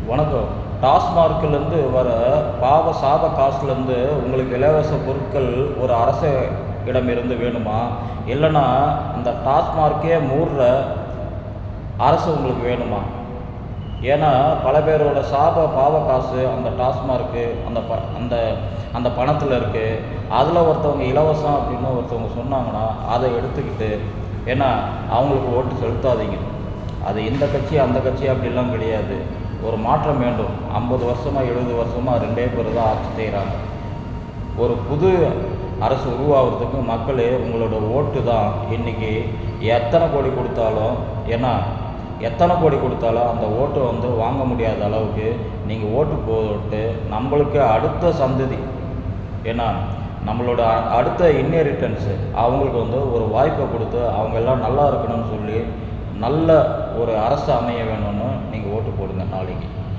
வணக்கம். டாஸ்மார்க்லேருந்து வர பாவ சாப காசுலேருந்து உங்களுக்கு இலவச பொருட்கள் ஒரு அரசு இடமிருந்து வேணுமா, இல்லைன்னா இந்த டாஸ்மார்க்கே மூடுற அரசு உங்களுக்கு வேணுமா? ஏன்னா பல பேரோட பாவ காசு அந்த டாஸ்மார்க்கு அந்த அந்த பணத்தில் இருக்குது. அதில் ஒருத்தவங்க இலவசம் அப்படின்னு ஒருத்தவங்க சொன்னாங்கன்னா அதை எடுத்துக்கிட்டு, ஏன்னா அவங்களுக்கு ஓட்டு செலுத்தாதீங்க. அது இந்த கட்சி அந்த கட்சி அப்படிலாம் கிடையாது. ஒரு மாற்றம் வேண்டும். 50 வருஷமாக 70 வருஷமாக 2 பேர் தான் ஆட்சி செய்கிறாங்க. ஒரு புது அரசு உருவாகிறதுக்கு மக்களே உங்களோட ஓட்டு தான் இன்றைக்கி எத்தனை கோடி கொடுத்தாலும், ஏன்னா எத்தனை கோடி கொடுத்தாலும் அந்த ஓட்டை வாங்க முடியாத அளவுக்கு நீங்கள் ஓட்டு போட்டு நம்மளுக்கு அடுத்த சந்ததி, ஏன்னா நம்மளோட அடுத்த இன்ஹெரிட்டன்ஸு அவங்களுக்கு ஒரு வாய்ப்பை கொடுத்து அவங்க எல்லாம் நல்லா இருக்கணும்னு சொல்லி நல்ல ஒரு அரசு அமைய வேணும்னு நீங்கள் ஓட்டு போடுங்க நாளைக்கு.